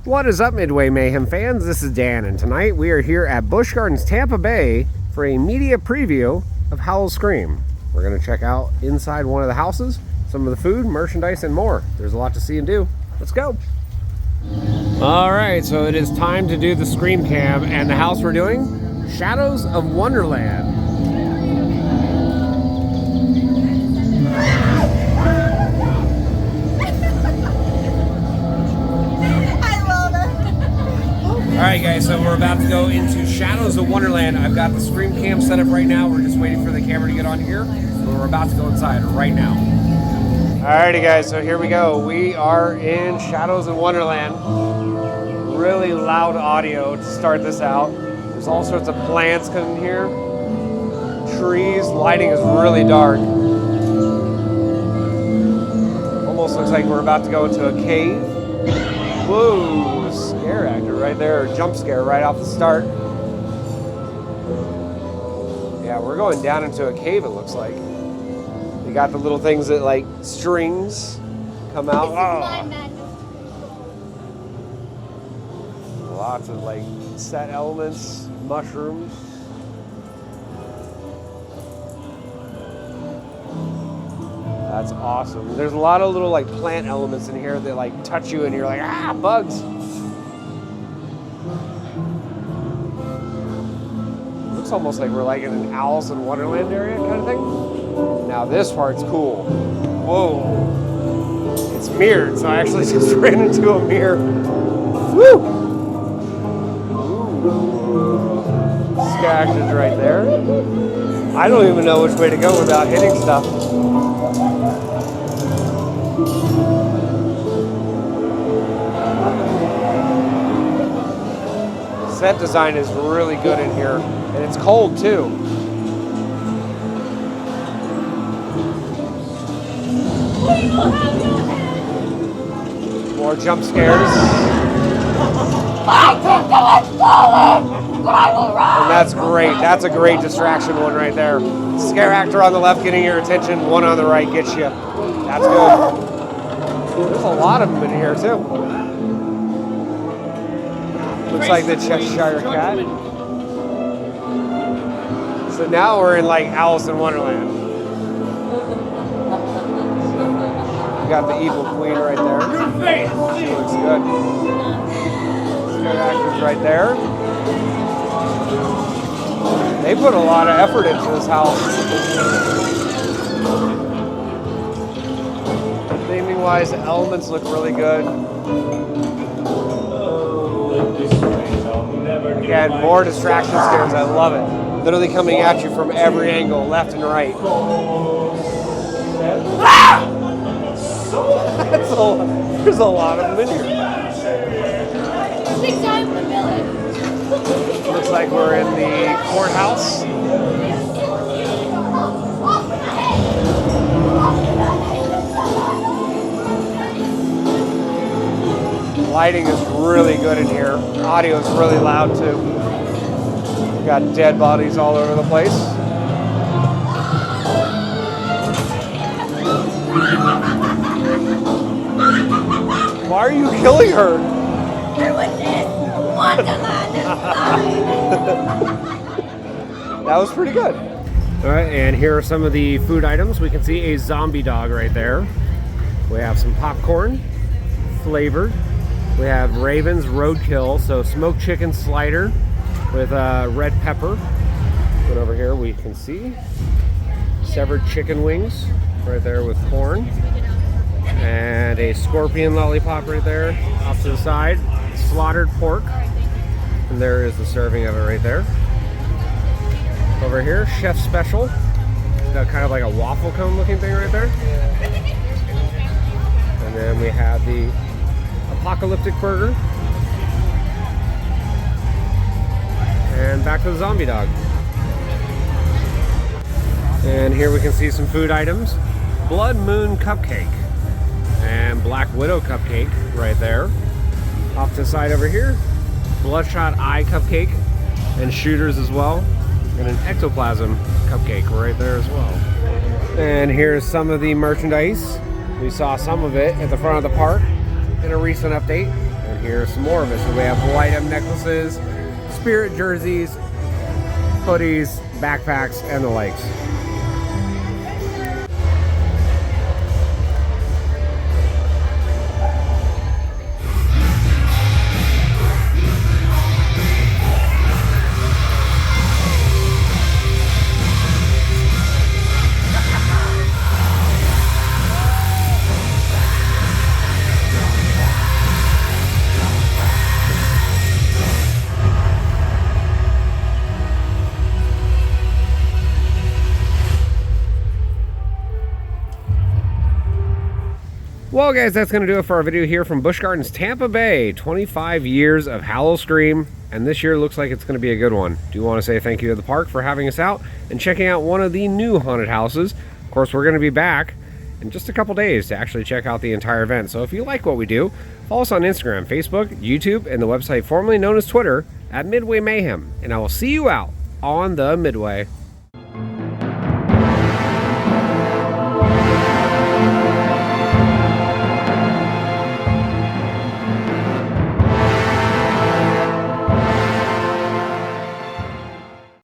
What is up, Midway Mayhem fans? This is Dan, and tonight we are here at Busch Gardens, Tampa Bay for a media preview of Howl-O-Scream. We're going to check out inside one of the houses, some of the food, merchandise, and more. There's a lot to see and do. Let's go. All right, so it is time to do the Scream Cam, and the house we're doing, Shadows of Wonderland. Alright guys, so we're about to go into Shadows of Wonderland. I've got the Scream Cam set up right now. We're just waiting for the camera to get on here. So we're about to go inside right now. Alrighty guys, so here we go. We are in Shadows of Wonderland. Really loud audio to start this out. There's all sorts of plants coming here. Trees, lighting is really dark. Almost looks like we're about to go into a cave. Whoa! Scare actor right there, or jump scare right off the start. Yeah, we're going down into a cave, it looks like. They got the little things that like strings come out. Oh. Lots of like set elements, mushrooms. That's awesome. There's a lot of little like plant elements in here that like touch you and you're like, ah, bugs. Looks almost like we're like in an Alice in Wonderland area kind of thing. Now this part's cool. Whoa. It's mirrored, so I actually just ran into a mirror. Woo! Ooh. Skaggs right there. I don't even know which way to go without hitting stuff. Set design is really good in here, and it's cold too. More jump scares. And that's great. That's a great distraction one right there. Scare actor on the left getting your attention, one on the right gets you. That's good. There's a lot of them in here too. Looks like the Cheshire Cat. So now we're in like Alice in Wonderland. We got the evil queen right there. She looks good. Scare actors right there. They put a lot of effort into this house. Theming wise, the elements look really good. Again, more distraction scares. I love it. Literally coming at you from every angle, left and right. There's a lot of them in here. Looks like we're in the courthouse. Lighting is really good in here. Audio is really loud too. We've got dead bodies all over the place. Why are you killing her? That was pretty good. All right, and here are some of the food items. We can see a zombie dog right there. We have some popcorn, flavored. We have Raven's Roadkill, so smoked chicken slider with red pepper. And over here we can see severed chicken wings right there with corn. And a scorpion lollipop right there off to the side. Slaughtered pork. And there is the serving of it right there. Over here, chef special. Got kind of like a waffle cone looking thing right there. And then we have the apocalyptic burger. And back to the zombie dog. And here we can see some food items. Blood Moon cupcake and Black Widow cupcake right there. Off to the side over here, Bloodshot Eye cupcake and shooters as well. And an ectoplasm cupcake right there as well. And here's some of the merchandise. We saw some of it at the front of the park in a recent update. And here's some more of it. So we have light up necklaces, spirit jerseys, hoodies, backpacks, and the likes. Well, guys, that's going to do it for our video here from Busch Gardens, Tampa Bay. 25 years of Howl-O-Scream, and this year looks like it's going to be a good one. Do want to say thank you to the park for having us out and checking out one of the new haunted houses. Of course, we're going to be back in just a couple days to actually check out the entire event. So if you like what we do, follow us on Instagram, Facebook, YouTube, and the website formerly known as Twitter at Midway Mayhem. And I will see you out on the Midway.